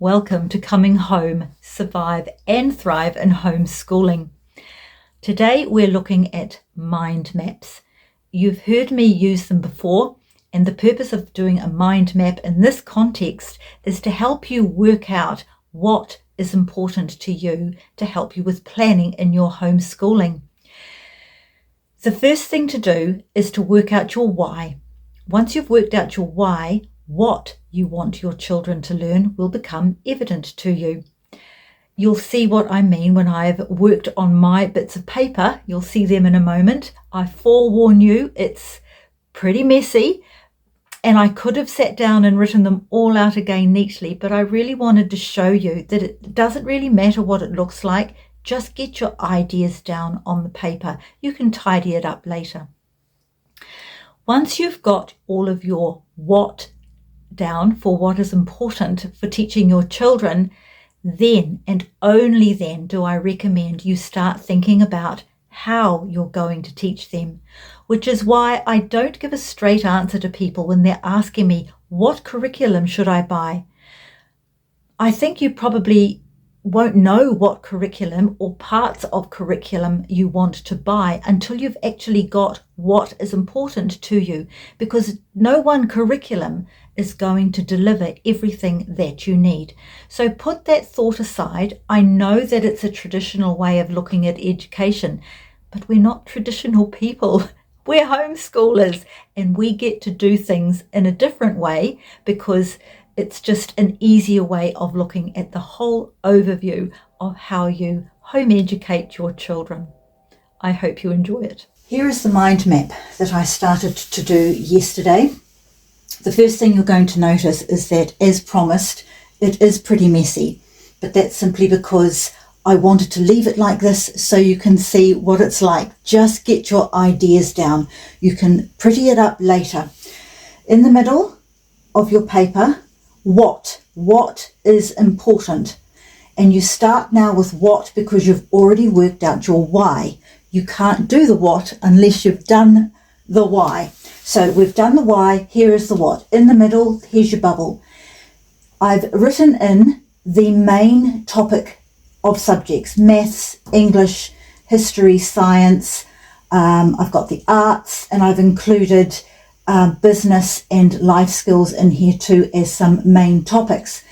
Welcome to Coming Home, Survive and Thrive in Homeschooling. Today we're looking at mind maps. You've heard me use them before, and the purpose of doing a mind map in this context is to help you work out what is important to you to help you with planning in your homeschooling. The first thing to do is to work out your why. Once you've worked out your why, what you want your children to learn will become evident to you. You'll see what I mean when I've worked on my bits of paper. You'll see them in a moment. I forewarn you, it's pretty messy, and I could have sat down and written them all out again neatly, but I really wanted to show you that it doesn't really matter what it looks like. Just get your ideas down on the paper. You can tidy it up later. Once you've got all of your what down for what is important for teaching your children, then and only then do I recommend you start thinking about how you're going to teach them, which is why I don't give a straight answer to people when they're asking me, what curriculum should I buy? I think you probably won't know what curriculum or parts of curriculum you want to buy until you've actually got what is important to you, because no one curriculum is going to deliver everything that you need. So put that thought aside. I know that it's a traditional way of looking at education, but we're not traditional people. We're homeschoolers, and we get to do things in a different way because it's just an easier way of looking at the whole overview of how you home educate your children. I hope you enjoy it. Here is the mind map that I started to do yesterday. The first thing you're going to notice is that, as promised, it is pretty messy, but that's simply because I wanted to leave it like this so you can see what it's like. Just get your ideas down. You can pretty it up later. In the middle of your paper, what is important, and you start now with what because you've already worked out your why. You can't do the what unless you've done the why. So we've done the why, here is the what. In the middle, here's your bubble. I've written in the main topic of subjects: maths, English, history, science. I've got the arts, and I've included business and life skills in here too as some main topics.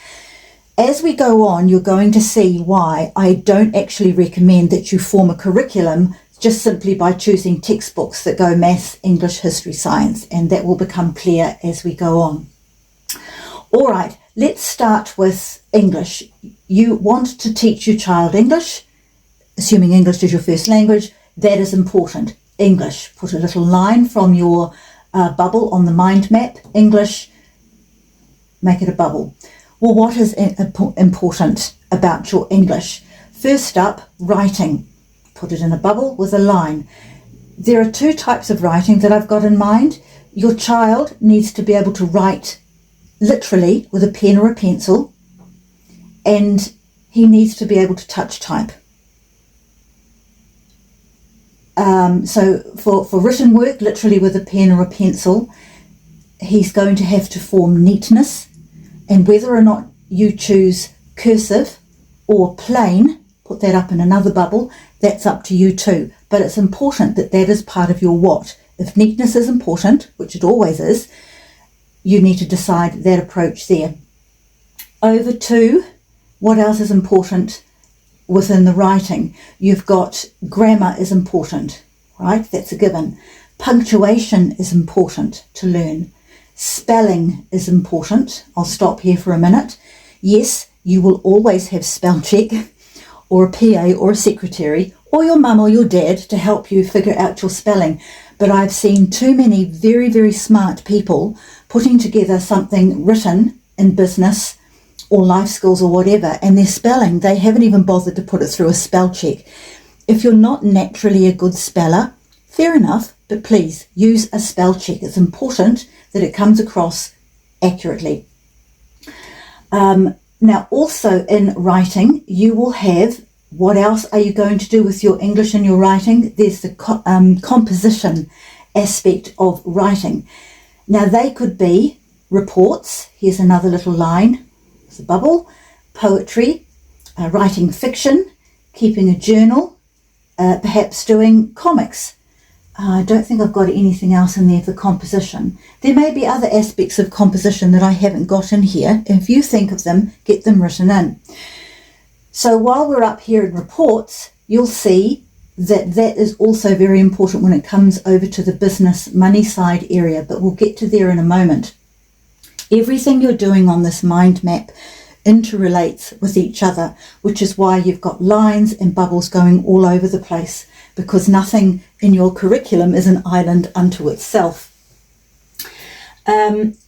As we go on, you're going to see why I don't actually recommend that you form a curriculum just simply by choosing textbooks that go maths, English, history, science, and that will become clear as we go on. All right, let's start with English. You want to teach your child English, assuming English is your first language. That is important. English. Put a little line from your bubble on the mind map. English, make it a bubble. Well, what is important about your English? First up, writing. Put it in a bubble with a line. There are two types of writing that I've got in mind. Your child needs to be able to write literally with a pen or a pencil, and he needs to be able to touch type. So for written work, literally with a pen or a pencil, he's going to have to form neatness, and whether or not you choose cursive or plain, put that up in another bubble, that's up to you too. But it's important that that is part of your what. If neatness is important, which it always is, you need to decide that approach there. Over to what else is important within the writing. You've got grammar is important, right? That's a given. Punctuation is important to learn. Spelling is important. I'll stop here for a minute. Yes, you will always have spell check or a PA or a secretary or your mum or your dad to help you figure out your spelling. But I've seen too many very, very smart people putting together something written in business or life skills or whatever, and their spelling, they haven't even bothered to put it through a spell check. If you're not naturally a good speller, fair enough, but please use a spell check. It's important that it comes across accurately. Now, also in writing, you will have, what else are you going to do with your English and your writing? There's the composition aspect of writing. Now, they could be reports. Here's another little line. It's a bubble. poetry, writing fiction, keeping a journal, perhaps doing comics. I don't think I've got anything else in there for composition. There may be other aspects of composition that I haven't got in here. If you think of them, get them written in. So while we're up here in reports, you'll see that that is also very important when it comes over to the business money side area, but we'll get to there in a moment. Everything you're doing on this mind map interrelates with each other, which is why you've got lines and bubbles going all over the place, because nothing in your curriculum is an island unto itself.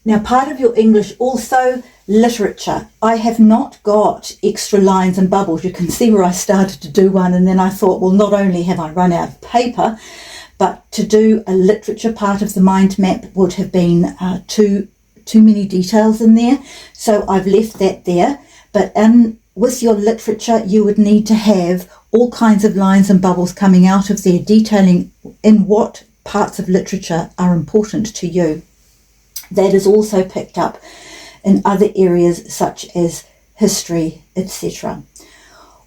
Now, part of your English also, literature. I have not got extra lines and bubbles. You can see where I started to do one, and then I thought, well, not only have I run out of paper, but to do a literature part of the mind map would have been too many details in there. So I've left that there. But with your literature, you would need to have all kinds of lines and bubbles coming out of there, detailing in what parts of literature are important to you. That is also picked up in other areas such as history, etc.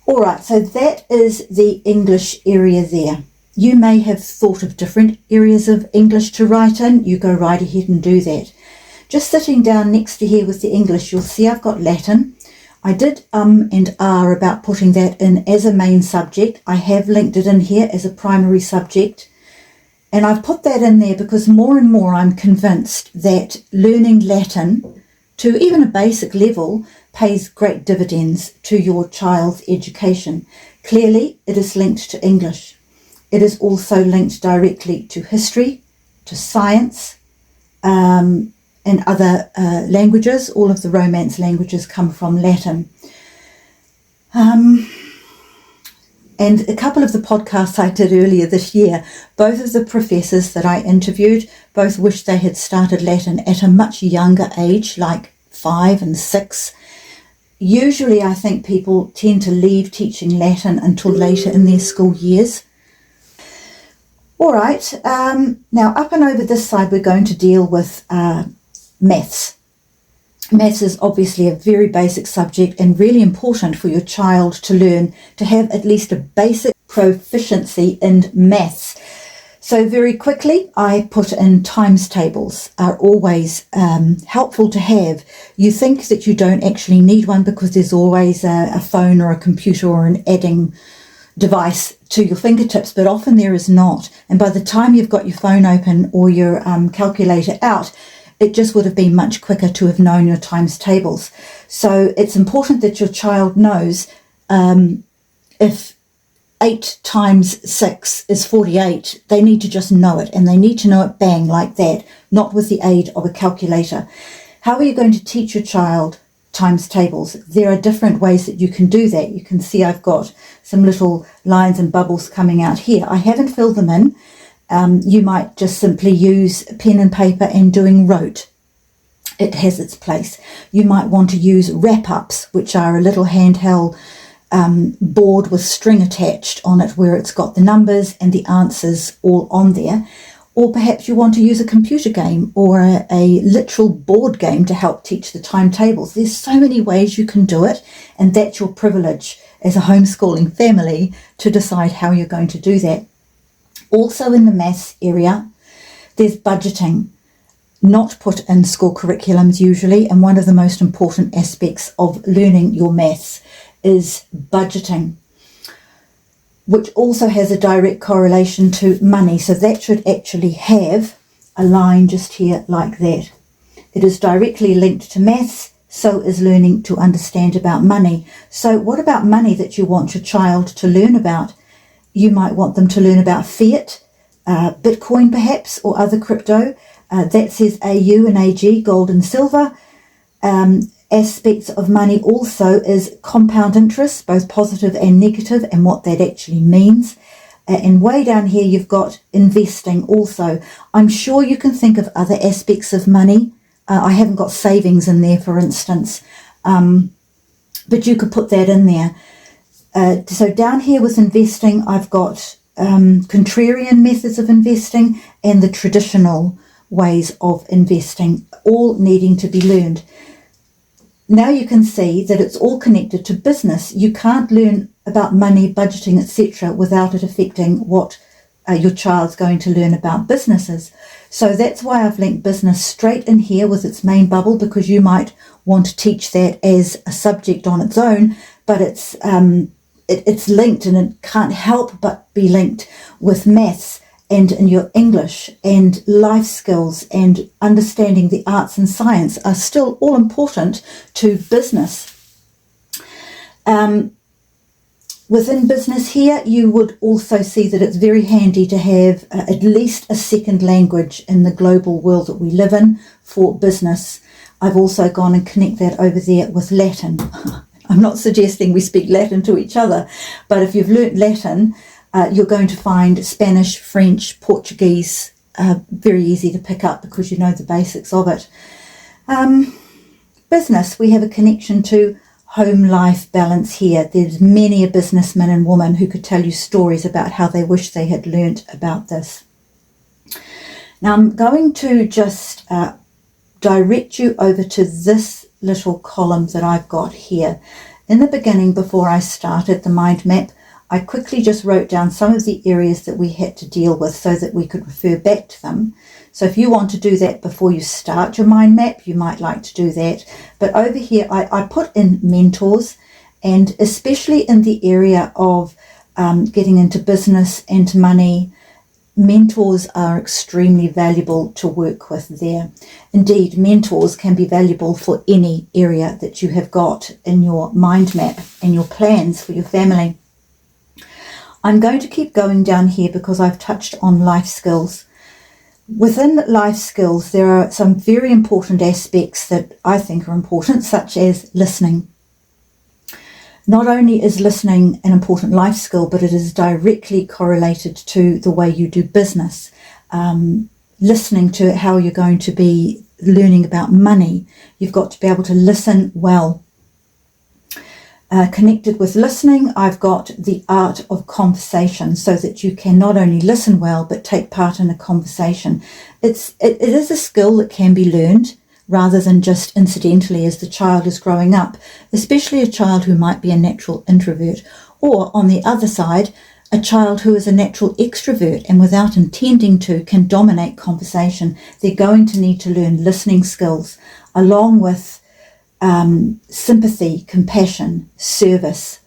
All right, so that is the English area there. You may have thought of different areas of English to write in. You go right ahead and do that. Just sitting down next to here with the English, you'll see I've got Latin. I did and about putting that in as a main subject. I have linked it in here as a primary subject. And I've put that in there because more and more I'm convinced that learning Latin to even a basic level pays great dividends to your child's education. Clearly, it is linked to English. It is also linked directly to history, to science, and other languages. All of the Romance languages come from Latin. And a couple of the podcasts I did earlier this year, both of the professors that I interviewed, both wished they had started Latin at a much younger age, like 5 and 6. Usually I think people tend to leave teaching Latin until later in their school years. All right, now up and over this side we're going to deal with maths. Maths is obviously a very basic subject and really important for your child to learn, to have at least a basic proficiency in maths. So very quickly, I put in times tables are always helpful to have. You think that you don't actually need one because there's always a phone or a computer or an adding device to your fingertips, but often there is not. And by the time you've got your phone open or your calculator out, it just would have been much quicker to have known your times tables. So it's important that your child knows if 8 times 6 is 48, they need to just know it, and they need to know it bang like that, not with the aid of a calculator. How are you going to teach your child times tables? There are different ways that you can do that. You can see I've got some little lines and bubbles coming out here. I haven't filled them in. You might just simply use pen and paper and doing rote. It has its place. You might want to use wrap-ups, which are a little handheld board with string attached on it where it's got the numbers and the answers all on there. Or perhaps you want to use a computer game or a literal board game to help teach the timetables. There's so many ways you can do it, and that's your privilege as a homeschooling family to decide how you're going to do that. Also in the maths area, there's budgeting, not put in school curriculums usually, and one of the most important aspects of learning your maths is budgeting, which also has a direct correlation to money. So that should actually have a line just here like that. It is directly linked to maths, so is learning to understand about money. So what about money that you want your child to learn about? You might want them to learn about fiat, Bitcoin perhaps, or other crypto. That says AU and AG, gold and silver. Aspects of money also is compound interest, both positive and negative, and what that actually means. And way down here you've got investing also. I'm sure you can think of other aspects of money. I haven't got savings in there, for instance, but you could put that in there. So down here with investing, I've got contrarian methods of investing and the traditional ways of investing, all needing to be learned. now you can see that it's all connected to business. You can't learn about money, budgeting, etc. without it affecting what your child's going to learn about businesses. So that's why I've linked business straight in here with its main bubble, because you might want to teach that as a subject on its own, but it's linked, and it can't help but be linked with maths and in your English, and life skills and understanding the arts and science are still all important to business. Within business here, you would also see that it's very handy to have at least a second language in the global world that we live in for business. I've also gone and connect that over there with Latin. I'm not suggesting we speak Latin to each other, but if you've learnt Latin, you're going to find Spanish, French, Portuguese very easy to pick up because you know the basics of it. Business, we have a connection to home-life balance here. There's many a businessman and woman who could tell you stories about how they wish they had learnt about this. Now I'm going to just direct you over to this little column that I've got here. In the beginning, before I started the mind map, I quickly just wrote down some of the areas that we had to deal with so that we could refer back to them. So if you want to do that before you start your mind map, you might like to do that. But over here, I put in mentors, and especially in the area of getting into business and money, mentors are extremely valuable to work with there. Indeed, mentors can be valuable for any area that you have got in your mind map and your plans for your family. I'm going to keep going down here because I've touched on life skills. Within life skills, there are some very important aspects that I think are important, such as listening. Not only is listening an important life skill, but it is directly correlated to the way you do business. Listening to how you're going to be learning about money, you've got to be able to listen well. Connected with listening, I've got the art of conversation, so that you can not only listen well, but take part in a conversation. It is a skill that can be learned rather than just incidentally as the child is growing up, especially a child who might be a natural introvert, or on the other side, a child who is a natural extrovert and without intending to can dominate conversation. They're going to need to learn listening skills along with sympathy, compassion, service.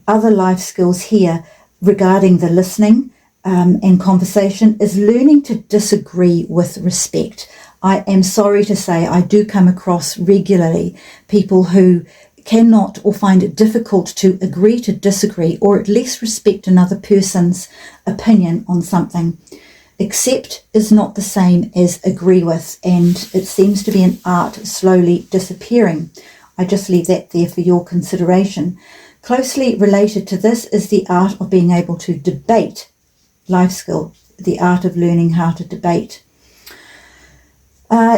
Other life skills here regarding the listening and conversation is learning to disagree with respect. I am sorry to say I do come across regularly people who cannot or find it difficult to agree to disagree, or at least respect another person's opinion on something. Accept is not the same as agree with, and it seems to be an art slowly disappearing. I just leave that there for your consideration. Closely related to this is the art of being able to debate, life skill, the art of learning how to debate.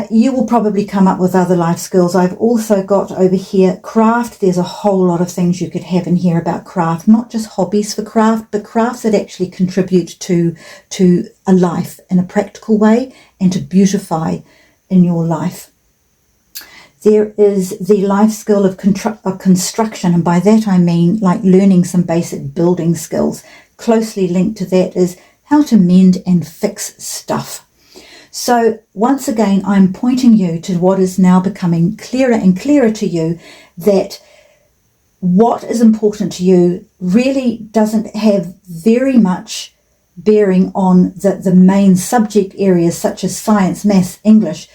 You will probably come up with other life skills. I've also got over here craft. There's a whole lot of things you could have in here about craft, not just hobbies for craft, but crafts that actually contribute to a life in a practical way and to beautify in your life. There is the life skill of construction, and by that I mean like learning some basic building skills. Closely linked to that is how to mend and fix stuff. So once again, I'm pointing you to what is now becoming clearer and clearer to you, that what is important to you really doesn't have very much bearing on the main subject areas such as science, maths, English.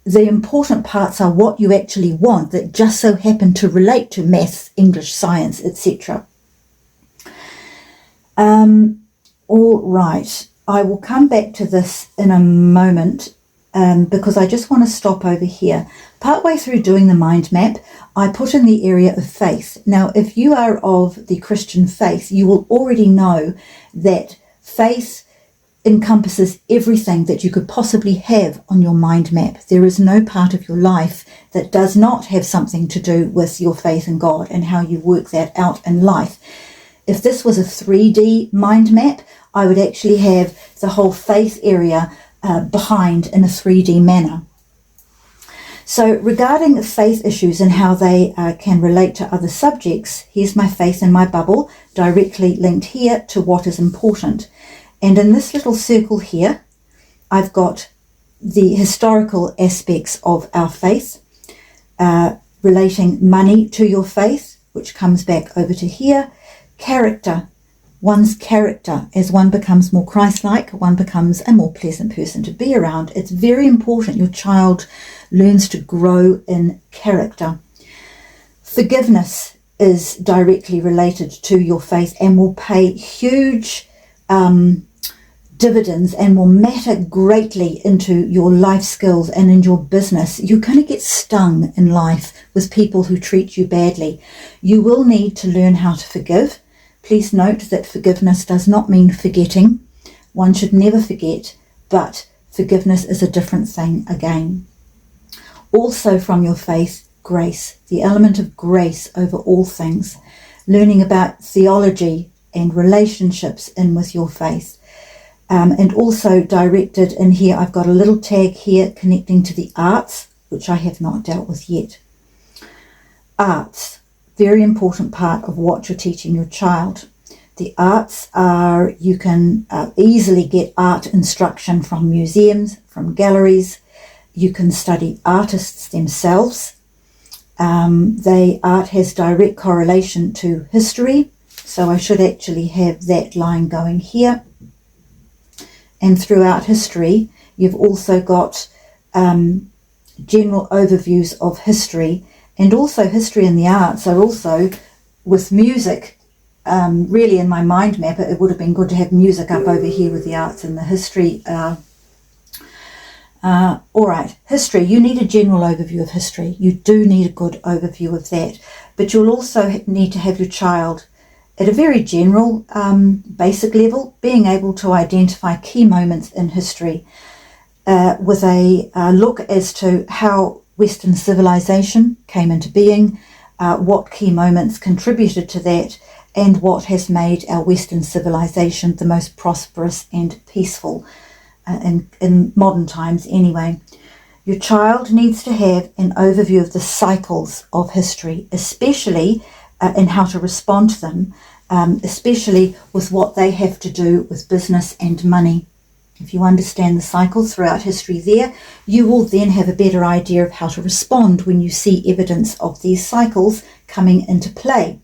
The important parts are what you actually want that just so happen to relate to maths, English, science, etc. All right. I will come back to this in a moment because I just want to stop over here. Partway through doing the mind map, I put in the area of faith. Now, if you are of the Christian faith, you will already know that faith encompasses everything that you could possibly have on your mind map. There is no part of your life that does not have something to do with your faith in God and how you work that out in life. If this was a 3D mind map, I would actually have the whole faith area behind in a 3D manner. So regarding faith issues and how they can relate to other subjects, here's my faith in my bubble, directly linked here to what is important. And in this little circle here, I've got the historical aspects of our faith, relating money to your faith, which comes back over to here. Character, one's character. As one becomes more Christ-like, one becomes a more pleasant person to be around. It's very important your child learns to grow in character. Forgiveness is directly related to your faith and will pay huge dividends and will matter greatly into your life skills and in your business. You're going to get stung in life with people who treat you badly. You will need to learn how to forgive. Please note that forgiveness does not mean forgetting. One should never forget, but forgiveness is a different thing again. Also from your faith, grace, the element of grace over all things, learning about theology and relationships in with your faith. And also directed in here, I've got a little tag here connecting to the arts, which I have not dealt with yet. Arts, very important part of what you're teaching your child. The arts are, you can easily get art instruction from museums, from galleries. You can study artists themselves. Art has direct correlation to history, so I should actually have that line going here. And throughout history, you've also got general overviews of history, and also history and the arts are also with music. Really in my mind map, it would have been good to have music up over here with the arts and the history. All right, history. You need a general overview of history. You do need a good overview of that. But you'll also need to have your child at a very general, basic level, being able to identify key moments in history with a look as to how Western civilization came into being, what key moments contributed to that, and what has made our Western civilization the most prosperous and peaceful in modern times anyway. Your child needs to have an overview of the cycles of history, especially in how to respond to them, especially with what they have to do with business and money. If you understand the cycles throughout history there, you will then have a better idea of how to respond when you see evidence of these cycles coming into play,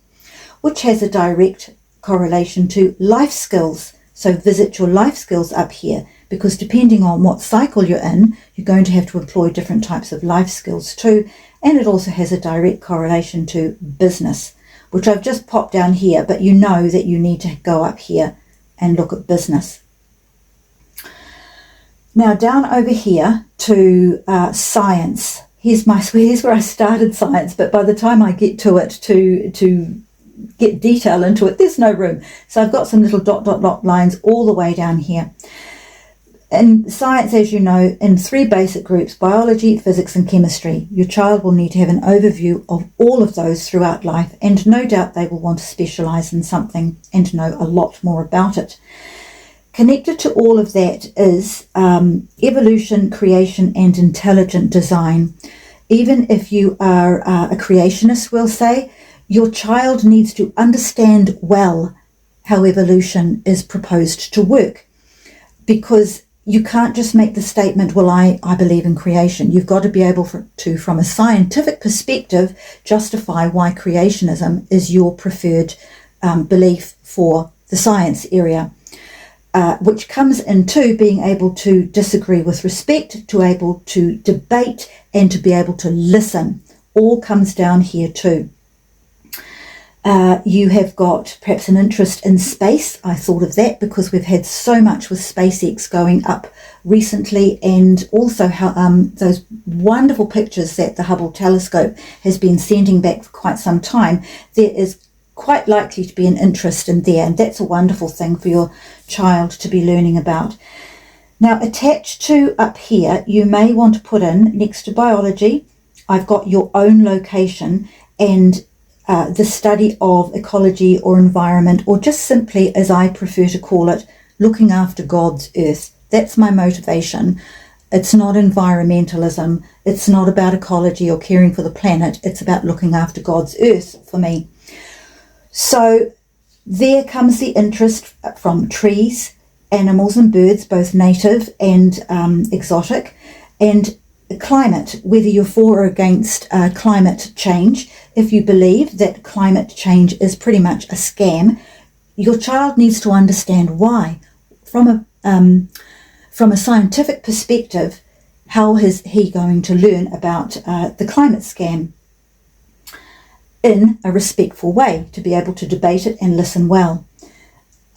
which has a direct correlation to life skills. So visit your life skills up here, because depending on what cycle you're in, you're going to have to employ different types of life skills too. And it also has a direct correlation to business, which I've just popped down here, but you know that you need to go up here and look at business. Now down over here to science. Here's where I started science, but by the time I get to it, to get detail into it, there's no room. So I've got some little dot lines all the way down here. In science, as you know, in 3 basic groups, biology, physics and chemistry, your child will need to have an overview of all of those throughout life, and no doubt they will want to specialise in something and know a lot more about it. Connected to all of that is evolution, creation and intelligent design. Even if you are a creationist, we'll say, your child needs to understand well how evolution is proposed to work, because you can't just make the statement, well, I believe in creation. You've got to be able to, from a scientific perspective, justify why creationism is your preferred belief for the science area, which comes into being able to disagree with respect, to able to debate, and to be able to listen. All comes down here too. You have got perhaps an interest in space. I thought of that because we've had so much with SpaceX going up recently, and also how those wonderful pictures that the Hubble telescope has been sending back for quite some time. There is quite likely to be an interest in there, and that's a wonderful thing for your child to be learning about. Now, attached to up here, you may want to put in, next to biology, I've got your own location and the study of ecology or environment, or just simply, as I prefer to call it, looking after God's earth. That's my motivation. It's not environmentalism. It's not about ecology or caring for the planet. It's about looking after God's earth for me. So there comes the interest from trees, animals and birds, both native and exotic, and climate, whether you're for or against climate change. If you believe that climate change is pretty much a scam, your child needs to understand why. From a scientific perspective, how is he going to learn about the climate scam in a respectful way, to be able to debate it and listen well?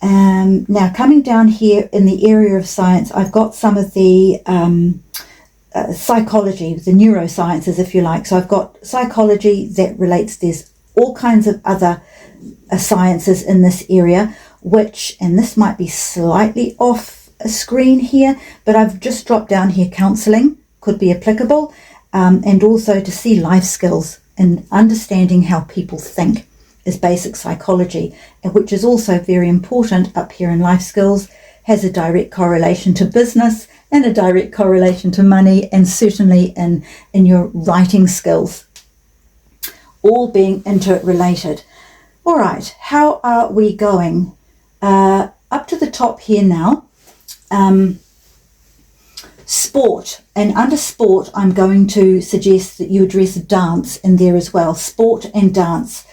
Now, coming down here in the area of science, I've got some of the psychology, the neurosciences, if you like. So I've got psychology that relates, there's all kinds of other sciences in this area, which, and this might be slightly off a screen here, but I've just dropped down here counselling, could be applicable, and also to see life skills and understanding how people think is basic psychology, which is also very important up here in life skills, has a direct correlation to business and a direct correlation to money, and certainly in your writing skills, all being interrelated. All right, how are we going? Up to the top here now, sport. And under sport, I'm going to suggest that you address dance in there as well. Sport and dance.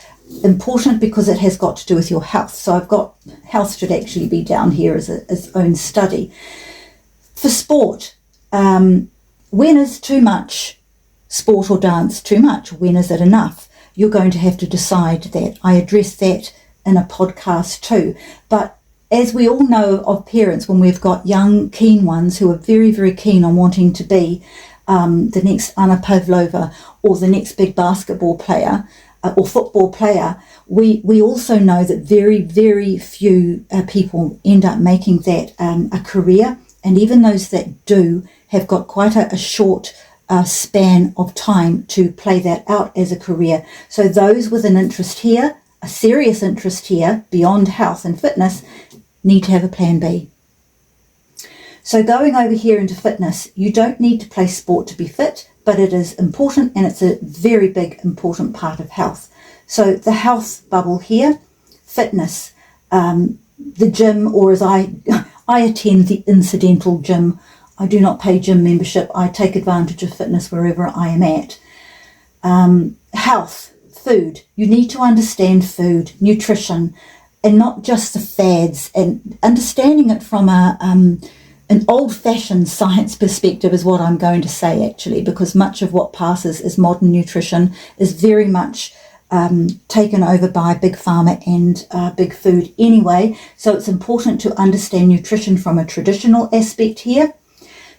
Important because it has got to do with your health. So I've got health should actually be down here as its own study. For sport, when is too much sport or dance too much? When is it enough? You're going to have to decide that. I address that in a podcast too. But as we all know of parents, when we've got young, keen ones who are very, very keen on wanting to be the next Anna Pavlova or the next big basketball player or football player, we also know that very, very few people end up making that a career. And even those that do have got quite a short span of time to play that out as a career. So those with an interest here, a serious interest here, beyond health and fitness, need to have a plan B. So going over here into fitness, you don't need to play sport to be fit, but it is important, and it's a very big, important part of health. So the health bubble here, fitness, the gym, or as I attend the incidental gym. I do not pay gym membership. I take advantage of fitness wherever I am at. Health, food. You need to understand food, nutrition, and not just the fads, and understanding it from an old-fashioned science perspective is what I'm going to say, actually, because much of what passes as modern nutrition is very much taken over by big pharma and big food anyway. So it's important to understand nutrition from a traditional aspect here.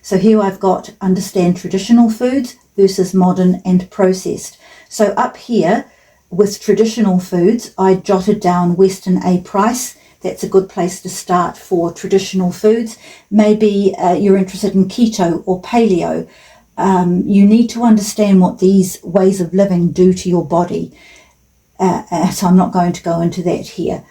So here I've got understand traditional foods versus modern and processed. So up here with traditional foods, I jotted down Weston A. Price. That's a good place to start for traditional foods. Maybe you're interested in keto or paleo. You need to understand what these ways of living do to your body. So I'm not going to go into that here.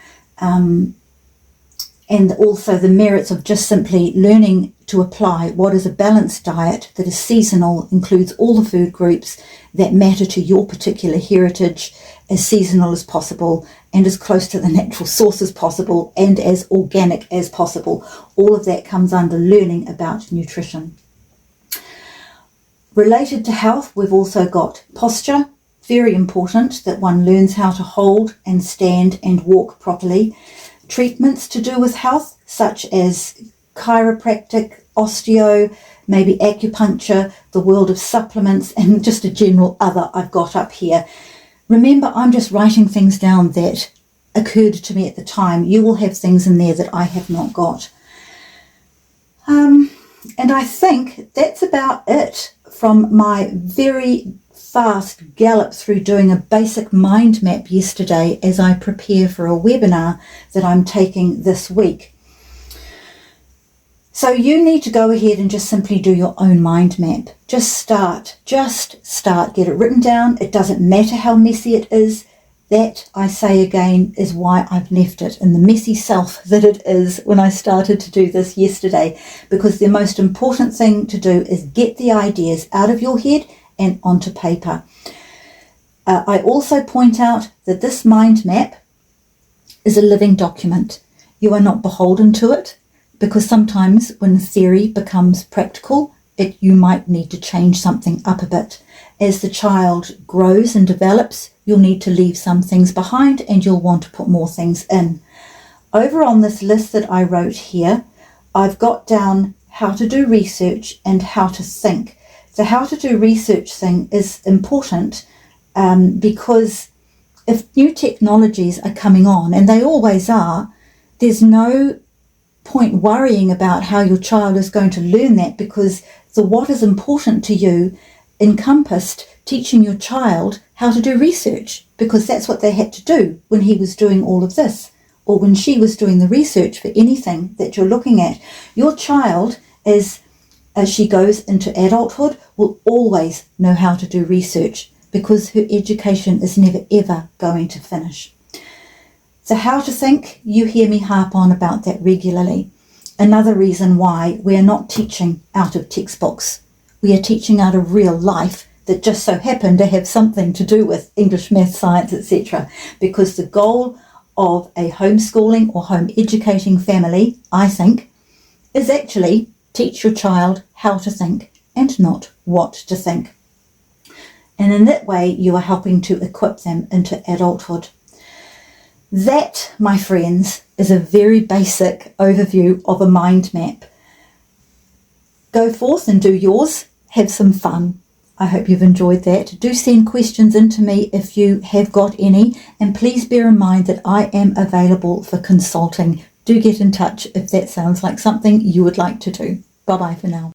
And also the merits of just simply learning to apply what is a balanced diet that is seasonal, includes all the food groups that matter to your particular heritage, as seasonal as possible and as close to the natural source as possible and as organic as possible. All of that comes under learning about nutrition. Related to health, we've also got posture. Very important that one learns how to hold and stand and walk properly. Treatments to do with health, such as chiropractic, osteo, maybe acupuncture, the world of supplements, and just a general other I've got up here. Remember, I'm just writing things down that occurred to me at the time. You will have things in there that I have not got. And I think that's about it from my very fast gallop through doing a basic mind map yesterday as I prepare for a webinar that I'm taking this week. So you need to go ahead and just simply do your own mind map. Just start, get it written down. It doesn't matter how messy it is. That, I say again, is why I've left it in the messy self that it is when I started to do this yesterday, because the most important thing to do is get the ideas out of your head and onto paper. I also point out that this mind map is a living document. You are not beholden to it, because sometimes when theory becomes practical, you might need to change something up a bit. As the child grows and develops, you'll need to leave some things behind and you'll want to put more things in. Over on this list that I wrote here, I've got down how to do research and how to think. The how to do research thing is important because if new technologies are coming on, and they always are, there's no point worrying about how your child is going to learn that, because the what is important to you encompassed teaching your child how to do research, because that's what they had to do when he was doing all of this, or when she was doing the research for anything that you're looking at. Your child, as she goes into adulthood, will always know how to do research, because her education is never ever going to finish. So how to think, you hear me harp on about that regularly. Another reason why we are not teaching out of textbooks. We are teaching out of real life that just so happen to have something to do with English, math, science, etc. Because the goal of a homeschooling or home educating family, I think, is actually teach your child how to think and not what to think. And in that way, you are helping to equip them into adulthood. That, my friends, is a very basic overview of a mind map. Go forth and do yours. Have some fun. I hope you've enjoyed that. Do send questions in to me if you have got any. And please bear in mind that I am available for consulting. Do get in touch if that sounds like something you would like to do. Bye-bye for now.